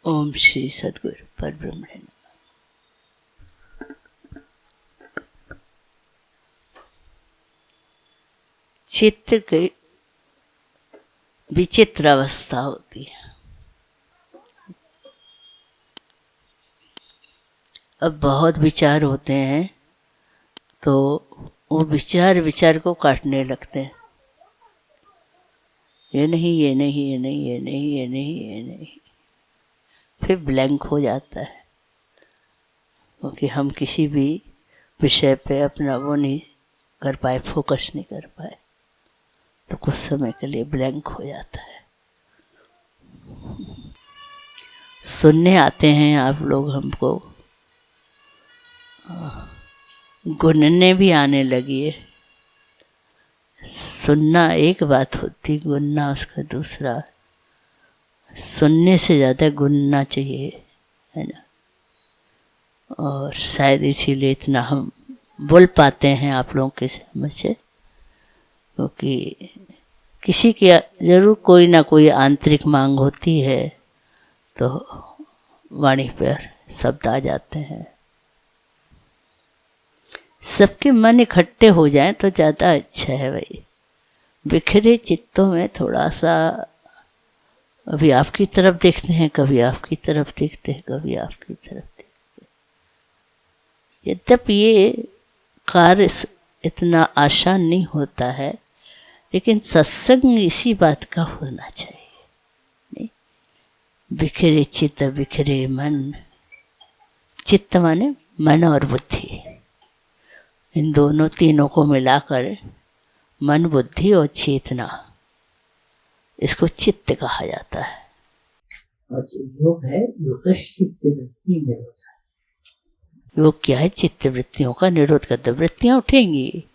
ओम श्री सद्गुरु परब्रह्मणे नमः। चित्त की विचित्र अवस्था होती है। अब बहुत विचार होते हैं तो वो विचार को काटने लगते हैं। ये नहीं, ये नहीं, ये नहीं, ये नहीं, ये नहीं, ये नहीं, फिर ब्लैंक हो जाता है, क्योंकि हम किसी भी विषय पे अपना वो नहीं कर पाए, फोकस नहीं कर पाए, तो कुछ समय के लिए ब्लैंक हो जाता है। सुनने आते हैं आप लोग हमको, गुनने भी आने लगी है। सुनना एक बात होती, गुनना उसका दूसरा। सुनने से ज़्यादा गुनना चाहिए, है ना। और शायद इसीलिए इतना हम बोल पाते हैं आप लोगों के समझ से, क्योंकि किसी की ज़रूर कोई ना कोई आंतरिक मांग होती है, तो वाणी पर शब्द आ जाते हैं। सबके मन इकट्ठे हो जाएं तो ज़्यादा अच्छा है भाई। बिखरे चित्तों में थोड़ा सा, अभी आपकी तरफ देखते हैं, कभी आपकी तरफ देखते हैं, कभी आपकी तरफ देखते हैं। यद्यपि ये कार्य इतना आसान नहीं होता है, लेकिन सत्संग इसी बात का होना चाहिए। नहीं? बिखरे चित्त बिखरे मन, चित्त माने मन और बुद्धि, इन दोनों तीनों को मिलाकर मन, बुद्धि और चेतना, इसको चित्त कहा जाता है। और जो योग है, योग चित्त वृत्ति निरोध। योग क्या है? चित्त वृत्तियों का निरोध करता। वृत्तियां उठेंगी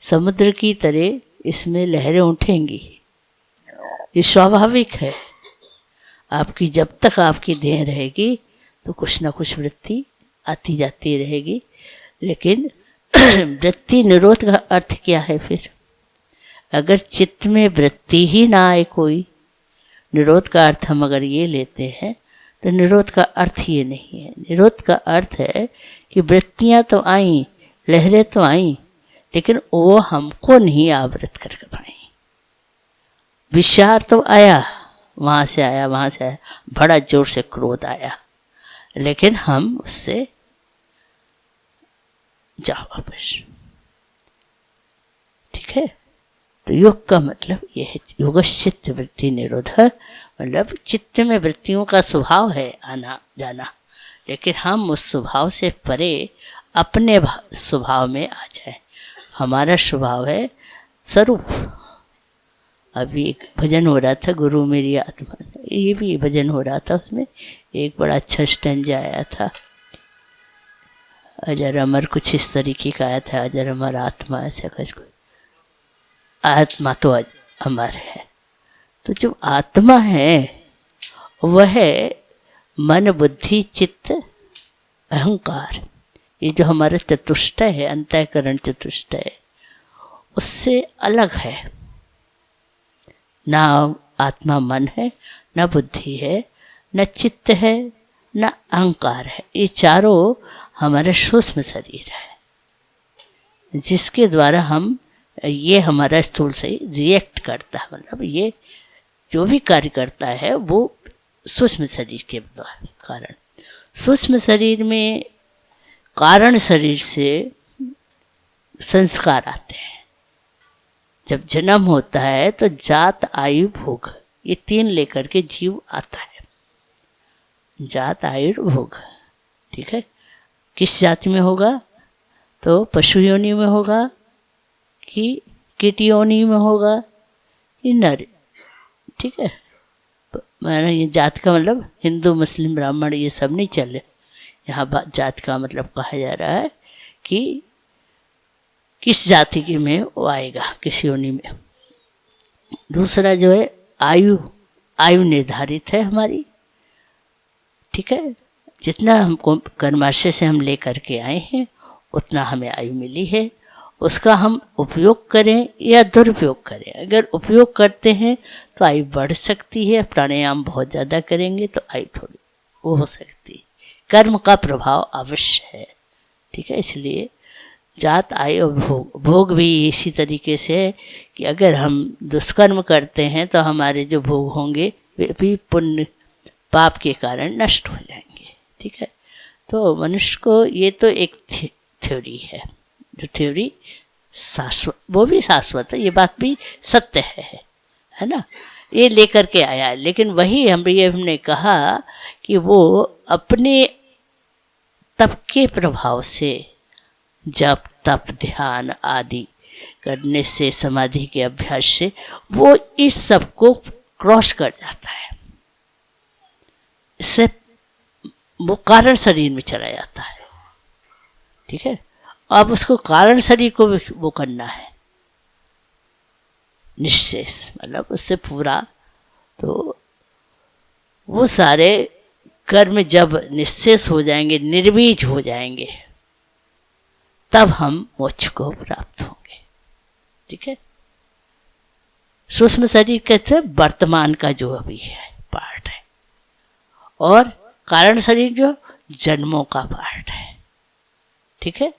समुद्र की तरह, इसमें लहरें उठेंगी, ये स्वाभाविक है। आपकी जब तक आपकी देह रहेगी तो कुछ ना कुछ वृत्ति आती जाती रहेगी, लेकिन वृत्ति निरोध का अर्थ क्या है फिर? अगर चित्त में वृत्ति ही ना आए कोई, निरोध का अर्थ हम अगर ये लेते हैं तो निरोध का अर्थ ये नहीं है। निरोध का अर्थ है कि वृत्तियां तो आईं, लहरें तो आईं, लेकिन वो हमको नहीं आवृत कर पाई। विचार तो आया, वहाँ से आया, वहाँ से आया, बड़ा जोर से क्रोध आया, लेकिन हम उससे जाओ वापस। ठीक है, तो योग का मतलब ये है, योग चित्त वृत्ति निरोध, मतलब चित्त में वृत्तियों का स्वभाव है आना जाना, लेकिन हम उस स्वभाव से परे अपने स्वभाव में आ जाए। हमारा स्वभाव है स्वरूप। अभी एक भजन हो रहा था, गुरु मेरी आत्मा, ये भी भजन हो रहा था, उसमें एक बड़ा अच्छा स्टैंजा आया था, अजर अमर, कुछ इस तरीके का आया था, अजर अमर आत्मा, ऐसा कुछ। आत्मा तो अमर है, तो जो आत्मा है वह है मन, बुद्धि, चित्त, अहंकार। ये जो हमारा चतुष्टय है, अंतःकरण चतुष्टय, उससे अलग है। ना आत्मा मन है, ना बुद्धि है, ना चित्त है, ना अहंकार है। ये चारों हमारा सूक्ष्म शरीर है, जिसके द्वारा हम, ये हमारा स्थूल से रिएक्ट करता है, मतलब ये जो भी कार्य करता है वो सूक्ष्म शरीर के कारण। सूक्ष्म शरीर में कारण शरीर से संस्कार आते हैं। जब जन्म होता है तो जात, आयु, भोग, ये तीन लेकर के जीव आता है। जात, आयु, भोग, ठीक है। किस जाति में होगा? तो पशु योनि में होगा कि कीट योनि में होगा कि नर, ठीक है। मैंने ये जात का मतलब हिंदू, मुस्लिम, ब्राह्मण ये सब नहीं चले। यहाँ जात का मतलब कहा जा रहा है कि किस जाति के में वो आएगा, किस योनि में। दूसरा जो है आयु, आयु निर्धारित है हमारी, ठीक है। जितना हमको कर्माशय से हम ले करके आए हैं उतना हमें आयु मिली है, उसका हम उपयोग करें या दुरुपयोग करें। अगर उपयोग करते हैं तो आयु बढ़ सकती है, प्राणायाम बहुत ज़्यादा करेंगे तो आयु थोड़ी वो हो सकती, कर्म का प्रभाव अवश्य है। ठीक है, इसलिए जात आय और भोग, भोग भी इसी तरीके से है कि अगर हम दुष्कर्म करते हैं तो हमारे जो भोग होंगे वे भी पुण्य पाप के कारण नष्ट हो जाएंगे। ठीक है, तो मनुष्य को ये तो एक थ्योरी है, जो थ्योरी शाश्वत, वो भी शाश्वत है, ये बात भी सत्य है ना, ये लेकर के आया है। लेकिन वही हमने कहा कि वो अपने तप के प्रभाव से, जप तप ध्यान आदि करने से, समाधि के अभ्यास से वो इस सब को क्रॉस कर जाता है, इससे वो कारण शरीर में चला जाता है। ठीक है, अब उसको कारण शरीर को भी वो करना है निश्चेष, मतलब उससे पूरा, तो वो सारे कर्म जब निश्चेष हो जाएंगे, निर्बीज हो जाएंगे, तब हम मोक्ष को प्राप्त होंगे। ठीक है, सूक्ष्म शरीर कहते वर्तमान का जो अभी है पार्ट है, और कारण शरीर जो जन्मों का पार्ट है। ठीक है,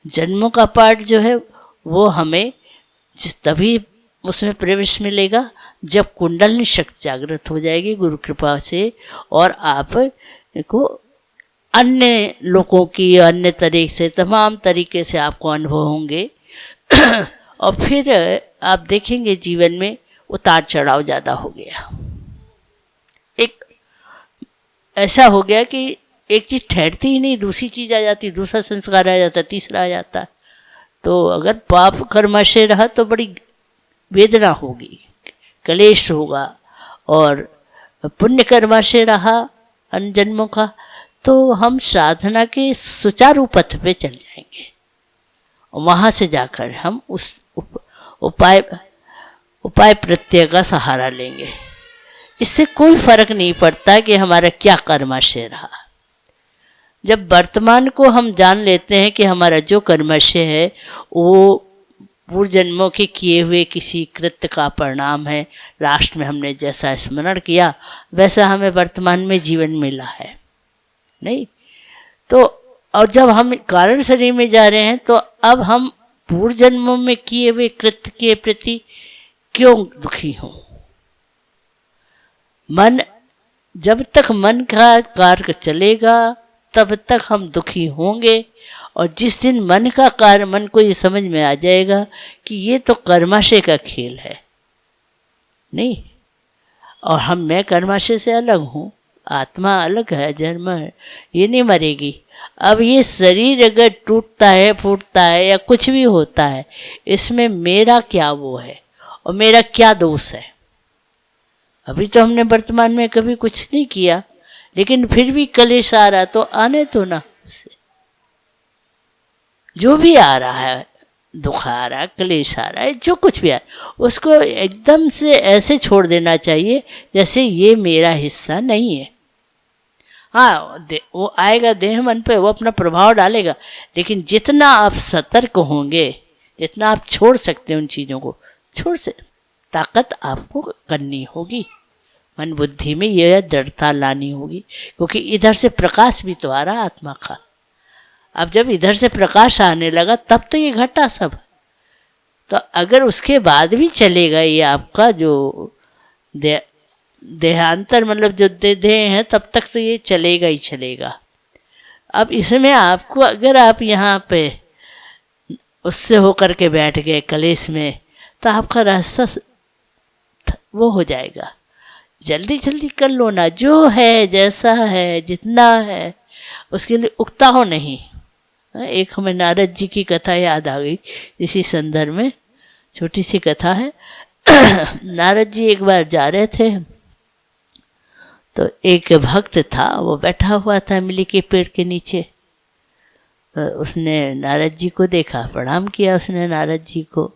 जन्मों का पार्ट जो है वो हमें तभी उसमें प्रवेश मिलेगा जब कुंडलिनी शक्ति जागृत हो जाएगी गुरु कृपा से, और आप को अन्य लोगों की, अन्य तरीके से, तमाम तरीके से आपको अनुभव होंगे और फिर आप देखेंगे जीवन में उतार चढ़ाव ज़्यादा हो गया। एक ऐसा हो गया कि एक चीज़ ठहरती ही नहीं, दूसरी चीज़ आ जाती, दूसरा संस्कार आ जाता, तीसरा आ जाता। तो अगर पाप कर्माशय रहा तो बड़ी वेदना होगी, क्लेश होगा, और पुण्य कर्माशय रहा अन्य जन्मों का तो हम साधना के सुचारू पथ पे चल जाएंगे, और वहाँ से जाकर हम उस उपाय प्रत्यय का सहारा लेंगे। इससे कोई फर्क नहीं पड़ता कि हमारा क्या कर्माशय रहा। जब वर्तमान को हम जान लेते हैं कि हमारा जो कर्माशय है वो पूर्व जन्मों के किए हुए किसी कृत्य का परिणाम है, लास्ट में हमने जैसा स्मरण किया वैसा हमें वर्तमान में जीवन मिला है, नहीं तो। और जब हम कारण शरीर में जा रहे हैं तो अब हम पूर्व जन्मों में किए हुए कृत्य के प्रति क्यों दुखी हों। मन, जब तक मन का कार्य चलेगा तब तक हम दुखी होंगे, और जिस दिन मन का कार्य, मन को ये समझ में आ जाएगा कि ये तो कर्माशय का खेल है, नहीं, और मैं कर्माशय से अलग हूँ, आत्मा अलग है, जन्म है, ये नहीं मरेगी। अब ये शरीर अगर टूटता है, फूटता है या कुछ भी होता है, इसमें मेरा क्या वो है और मेरा क्या दोष है। अभी तो हमने वर्तमान में कभी कुछ नहीं किया, लेकिन फिर भी कलेश आ रहा तो आने तो ना, उससे जो भी आ रहा है, दुख आ रहा है, क्लेश आ रहा है, जो कुछ भी आ रहा है, उसको एकदम से ऐसे छोड़ देना चाहिए जैसे ये मेरा हिस्सा नहीं है। हाँ, वो आएगा देह मन पे, वो अपना प्रभाव डालेगा, लेकिन जितना आप सतर्क होंगे, जितना आप छोड़ सकते हैं उन चीज़ों को, छोड़ से ताकत आपको करनी होगी। मन बुद्धि में यह दृढ़ता लानी होगी, क्योंकि इधर से प्रकाश भी तो आ रहा आत्मा का। अब जब इधर से प्रकाश आने लगा तब तो ये घटा सब। तो अगर उसके बाद भी चलेगा ये आपका जो देहांतर, मतलब जो देह है, तब तक तो ये चलेगा ही चलेगा। अब इसमें आपको, अगर आप यहाँ पे उससे होकर के बैठ गए कलेश में, तो आपका रास्ता वो हो जाएगा। जल्दी जल्दी कर लो ना, जो है जैसा है जितना है उसके लिए उकता हो नहीं। एक हमें नारद जी की कथा याद आ गई इसी संदर्भ में, छोटी सी कथा है। नारद जी एक बार जा रहे थे तो एक भक्त था, वो बैठा हुआ था इमली के पेड़ के नीचे। तो उसने नारद जी को देखा, प्रणाम किया उसने नारद जी को।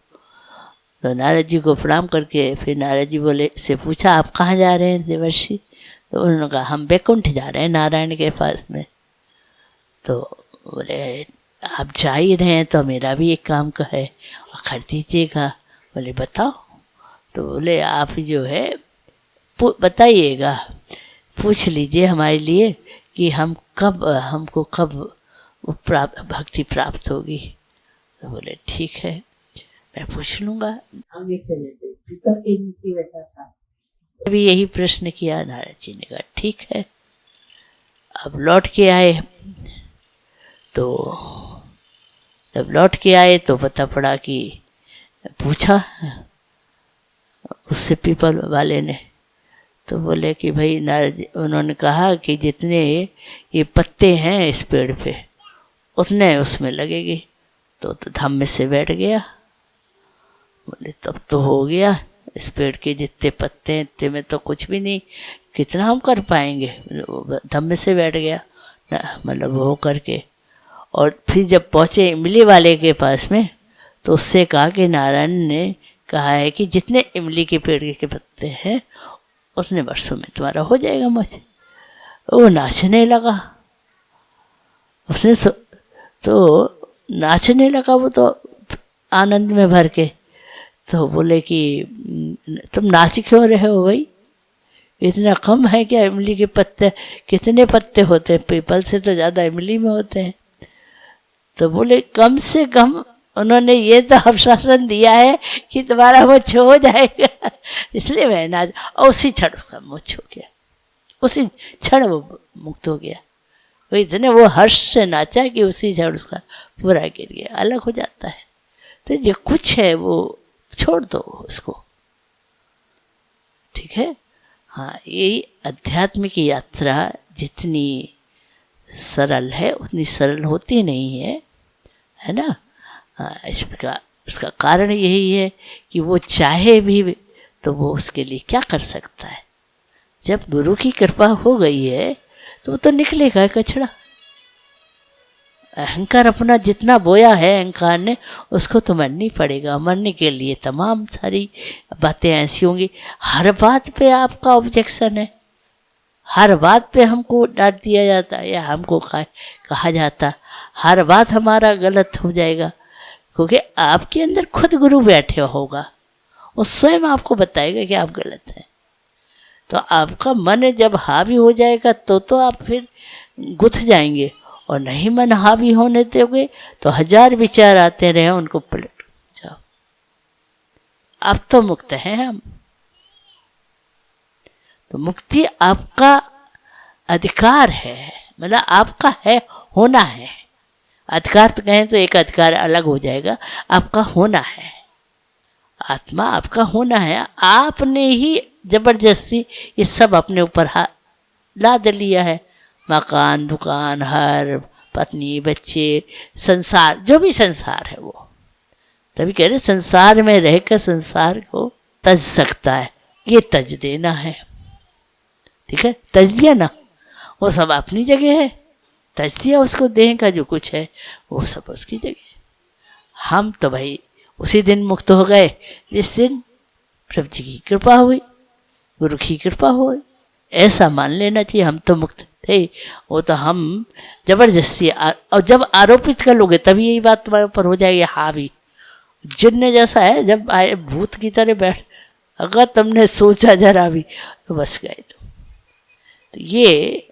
तो नारद जी को प्रणाम करके फिर नारद जी बोले से पूछा, आप कहाँ जा रहे हैं देवर्षि? तो उन्होंने कहा, हम बैकुंठ जा रहे हैं, नारायण के पास में। तो बोले, आप जा ही रहे हैं तो मेरा भी एक काम का है, कर दीजिएगा। बोले, बताओ। तो बोले, आप जो है बताइएगा पूछ लीजिए हमारे लिए कि हमको कब भक्ति प्राप्त होगी। तो बोले ठीक है, मैं पूछ लूँगा। आगे चले तो पीपल के नीचे बैठा था, अभी यही प्रश्न किया। नारद जी ने कहा ठीक है। अब लौट के आए, तो जब लौट के आए तो पता पड़ा कि पूछा उससे पीपल वाले ने, तो बोले कि भाई नारद, उन्होंने कहा कि जितने ये पत्ते हैं इस पेड़ पे उतने उसमें लगेगी। तो धम्म से बैठ गया। बोले तब तो हो गया, इस पेड़ के जितने पत्ते हैं इतने में तो कुछ भी नहीं, कितना हम कर पाएंगे। धम्म से बैठ गया, मतलब वो करके। और फिर जब पहुँचे इमली वाले के पास में, तो उससे कहा कि नारायण ने कहा है कि जितने इमली के पेड़ के पत्ते हैं उतने वर्षों में तुम्हारा हो जाएगा मोक्ष। वो नाचने लगा, उसने तो नाचने लगा वो तो आनंद में भर के। तो बोले कि तुम नाच क्यों रहे हो भाई, इतना कम है क्या इमली के पत्ते? कितने पत्ते होते हैं? पीपल से तो ज़्यादा इमली में होते हैं। तो बोले कम से कम उन्होंने ये तो आश्वासन दिया है कि तुम्हारा मोक्ष हो जाएगा, इसलिए मैं नाच। और उसी क्षण उसका मोक्ष हो गया, उसी क्षण वो मुक्त हो गया। वो इतने वो हर्ष से नाचा कि उसी क्षण उसका पूरा गिर गया, अलग हो जाता है। तो जो कुछ है वो छोड़ दो उसको, ठीक है। हाँ, यही अध्यात्म की यात्रा जितनी सरल है उतनी सरल होती नहीं है, है ना। हाँ, इसका कारण यही है कि वो चाहे भी तो वो उसके लिए क्या कर सकता है। जब गुरु की कृपा हो गई है तो वो तो निकलेगा कचरा। अहंकार अपना जितना बोया है अहंकार ने, उसको तो मरना ही पड़ेगा। मरने के लिए तमाम सारी बातें ऐसी होंगी। हर बात पे आपका ऑब्जेक्शन है, हर बात पे हमको डांट दिया जाता है या हमको कहा जाता, हर बात हमारा गलत हो जाएगा। क्योंकि आपके अंदर खुद गुरु बैठे होगा, वो स्वयं आपको बताएगा कि आप गलत हैं। तो आपका मन जब हावी हो जाएगा तो आप फिर गुथ जाएंगे, और नहीं मन हावी होने दोगे तो 1000 विचार आते रहे, उनको पलट जाओ। आप तो मुक्त हैं हम। तो मुक्ति आपका अधिकार है, मतलब आपका है, होना है। अधिकार तो कहें तो एक अधिकार अलग हो जाएगा, आपका होना है। आत्मा आपका होना है। आपने ही जबरदस्ती ये सब अपने ऊपर लाद लिया है। मकान, दुकान, हर, पत्नी, बच्चे, संसार, जो भी संसार है वो। तभी कह रहे संसार में रहकर संसार को तज सकता है, ये तज देना है, ठीक है। तज दिया ना, वो सब अपनी जगह है, तज दिया उसको, देह का जो कुछ है वो सब उसकी जगह। हम तो भाई उसी दिन मुक्त हो गए जिस दिन प्रभु जी की कृपा हुई, गुरु की कृपा हुई। ऐसा मान लेना चाहिए, हम तो मुक्त थे, वो तो हम जबरदस्ती। और जब आरोपित कर लोगे तभी यही बात तुम्हारे ऊपर हो जाएगी हावी। जिन्न जैसा है, जब आए भूत की तरह बैठ, अगर तुमने सोचा जरा भी तो बस गए तुम। तो ये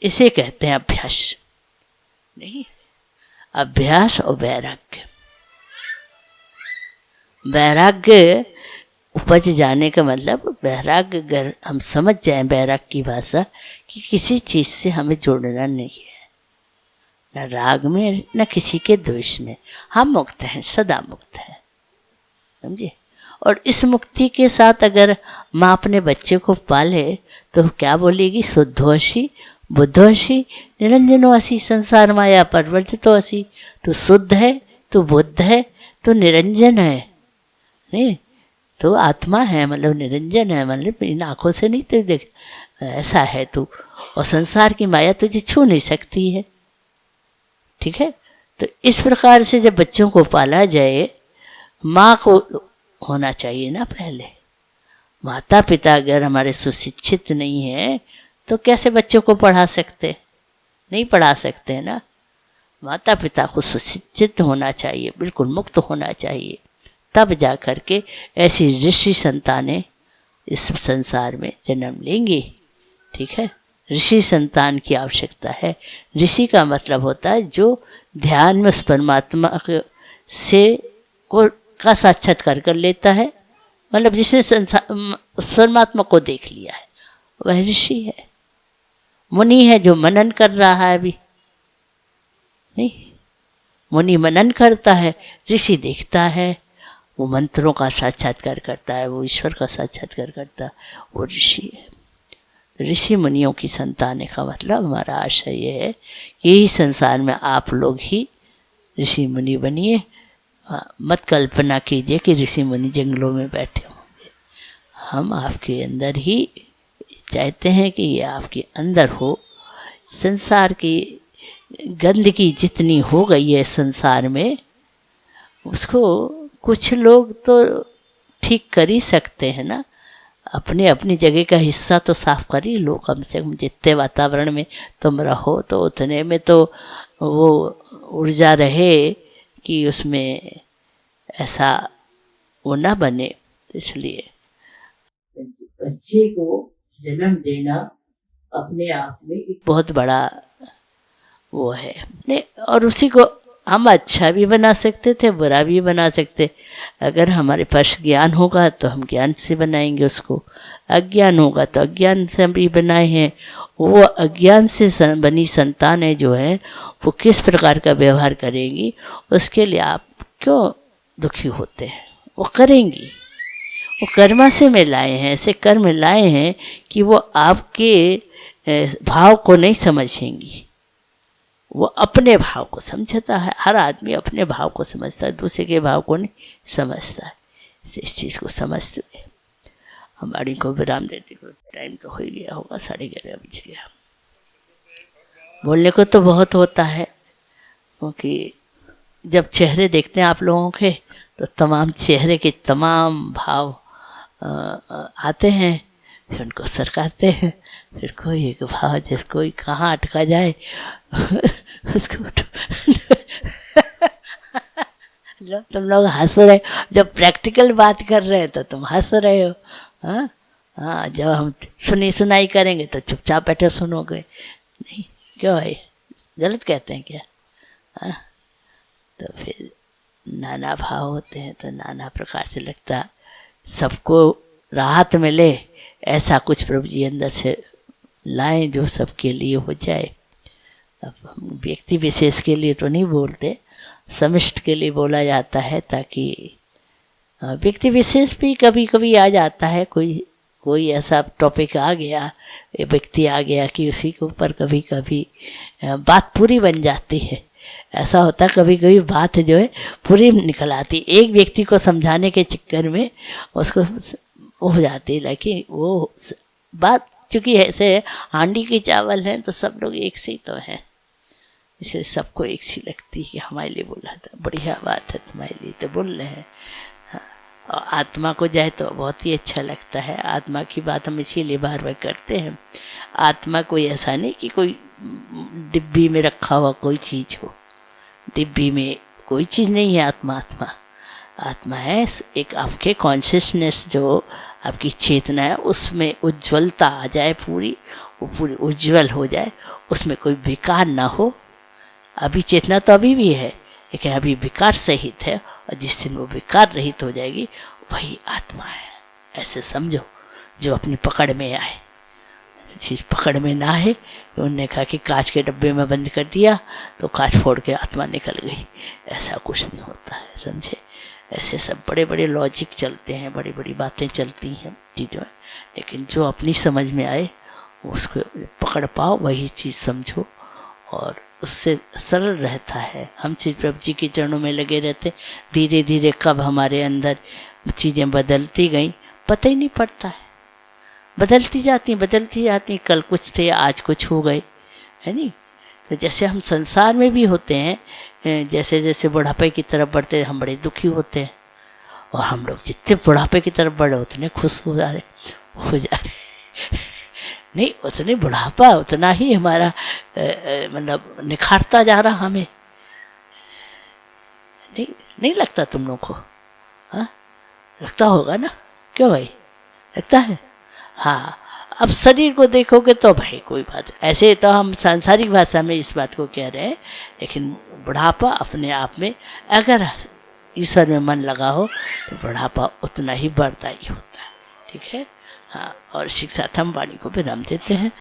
इसे कहते हैं अभ्यास, नहीं अभ्यास और वैराग्य। वैराग्य उपज जाने का मतलब, वैराग्य अगर हम समझ जाएं वैराग्य की भाषा, कि किसी चीज़ से हमें जोड़ना नहीं है, न राग में न किसी के द्वेष में। हम मुक्त हैं, सदा मुक्त हैं, समझे। और इस मुक्ति के साथ अगर माँ अपने बच्चे को पाले तो क्या बोलेगी? शुद्धोसी बुद्धोसी निरंजनोसी संसार माया परवर्तितो असी। तो शुद्ध है, तो बुद्ध है, तो निरंजन है, नहीं तो आत्मा है, मतलब निरंजन है, मतलब इन आँखों से नहीं तो देख, ऐसा है तू। और संसार की माया तुझे छू नहीं सकती है, ठीक है। तो इस प्रकार से जब बच्चों को पाला जाए, माँ को होना चाहिए ना पहले। माता पिता अगर हमारे सुशिक्षित नहीं है तो कैसे बच्चों को पढ़ा सकते? नहीं पढ़ा सकते ना। माता पिता को सुशिक्षित होना चाहिए, बिल्कुल मुक्त होना चाहिए, तब जा कर के ऐसी ऋषि संतानें इस संसार में जन्म लेंगी, ठीक है, ऋषि संतान की आवश्यकता है। ऋषि का मतलब होता है जो ध्यान में उस परमात्मा से को का साक्षात्कार कर लेता है, मतलब जिसने उस परमात्मा को देख लिया है, वह ऋषि है। मुनि है जो मनन कर रहा है अभी, नहीं, मुनि मनन करता है, ऋषि देखता है, वो मंत्रों का साक्षात्कार करता है, वो ईश्वर का साक्षात्कार करता है, वो ऋषि है। ऋषि मुनियों की संतान का मतलब हमारा आशय ये है कि यही संसार में आप लोग ही ऋषि मुनि बनिए। मत कल्पना कीजिए कि ऋषि मुनि जंगलों में बैठे होंगे। हम आपके अंदर ही चाहते हैं कि ये आपके अंदर हो। संसार की गंदगी जितनी हो गई है संसार में, उसको कुछ लोग तो ठीक कर ही सकते हैं ना, अपने अपनी जगह का हिस्सा तो साफ कर ही लो। कम से कम जितने वातावरण में तुम रहो तो उतने में तो वो ऊर्जा रहे कि उसमें ऐसा वो ना बने। इसलिए बच्चे को जन्म देना अपने आप में एक बहुत बड़ा वो है नहीं, और उसी को हम अच्छा भी बना सकते थे, बुरा भी बना सकते। अगर हमारे पास ज्ञान होगा तो हम ज्ञान से बनाएंगे उसको, अज्ञान होगा तो अज्ञान से हम भी बनाए हैं। वो अज्ञान से बनी संतानें जो हैं वो किस प्रकार का व्यवहार करेंगी, उसके लिए आप क्यों दुखी होते हैं? वो करेंगी, वो कर्मा से में लाए हैं, ऐसे कर्म लाए हैं कि वो आपके भाव को नहीं समझेंगी, वो अपने भाव को समझता है। हर आदमी अपने भाव को समझता है, दूसरे के भाव को नहीं समझता है। इस चीज़ को समझते हुए हमारी को विराम देते को टाइम तो हो ही गया होगा, 11:30 बज गया। बोलने को तो बहुत होता है, क्योंकि जब चेहरे देखते हैं आप लोगों के तो तमाम चेहरे के तमाम भाव आते हैं, फिर उनको सरकाते हैं। फिर कोई एक भाव जैसे कोई कहाँ अटका जाए उसको तुम लोग हंस रहे हो, जब प्रैक्टिकल बात कर रहे हैं तो तुम हंस रहे हो। हाँ हाँ, जब हम सुनी सुनाई करेंगे तो चुपचाप बैठे सुनोगे। नहीं, क्यों भाई, गलत कहते हैं क्या? हाँ, तो फिर नाना भाव होते हैं, तो नाना प्रकार से लगता सबको राहत मिले, ऐसा कुछ प्रभु जी अंदर से लाएं जो सबके लिए हो जाए। अब हम व्यक्ति विशेष के लिए तो नहीं बोलते, समिष्ट के लिए बोला जाता है, ताकि व्यक्ति विशेष भी कभी कभी आ जाता है। कोई ऐसा टॉपिक आ गया, व्यक्ति आ गया कि उसी के ऊपर कभी कभी बात पूरी बन जाती है। ऐसा होता है कभी कभी बात जो है पूरी निकल आती, एक व्यक्ति को समझाने के चक्कर में उसको हो जाती है, लेकिन वो बात चूँकि ऐसे हांडी की चावल है तो सब लोग एक से ही तो हैं, इसलिए सबको एक सी लगती है कि हमारे लिए बोला था, बढ़िया बात है, तुम्हारे लिए तो बोल रहे हैं। और आत्मा को जाए तो बहुत ही अच्छा लगता है। आत्मा की बात हम इसीलिए बार बार करते हैं। आत्मा कोई ऐसा नहीं कि कोई डिब्बी में रखा हुआ कोई चीज़ हो, डिब्बी में कोई चीज़ नहीं है। आत्मा आत्मा आत्मा है एक आपके कॉन्शियसनेस, जो आपकी चेतना है उसमें उज्ज्वलता आ जाए, पूरी वो पूरी उज्ज्वल हो जाए, उसमें कोई विकार ना हो। अभी चेतना तो अभी भी है, लेकिन अभी विकार सहित है, और जिस दिन वो विकार रहित हो जाएगी वही आत्मा है। ऐसे समझो, जो अपनी पकड़ में आए। चीज़ पकड़ में ना है, उन्होंने कहा कि कांच के डब्बे में बंद कर दिया तो कांच फोड़ के आत्मा निकल गई, ऐसा कुछ नहीं होता है, समझे? ऐसे सब बड़े बड़े लॉजिक चलते हैं, बड़ी बड़ी बातें चलती हैं चीज़ों में, लेकिन जो अपनी समझ में आए उसको पकड़ पाओ, वही चीज़ समझो, और उससे सरल रहता है। हम श्री प्रभु जी के चरणों में लगे रहते, धीरे धीरे कब हमारे अंदर चीज़ें बदलती गई पता ही नहीं पड़ता है, बदलती जाती। कल कुछ थे, आज कुछ हो गए, है नहीं? तो जैसे हम संसार में भी होते हैं, जैसे जैसे बुढ़ापे की तरफ बढ़ते हैं हम बड़े दुखी होते हैं, और हम लोग जितने बुढ़ापे की तरफ बढ़े उतने खुश हो जा रहे नहीं, उतने बुढ़ापा उतना ही हमारा मतलब निखारता जा रहा हमें। नहीं लगता तुम लोग को? हाँ, लगता होगा ना, क्यों भाई, लगता है? हाँ, अब शरीर को देखोगे तो भाई कोई बात, ऐसे तो हम सांसारिक भाषा में इस बात को कह रहे हैं, लेकिन बुढ़ापा अपने आप में अगर ईश्वर में मन लगा हो तो बुढ़ापा उतना ही वरदायी होता है। ठीक है, हाँ। और शिक्षार्थम वाणी को विराम देते हैं।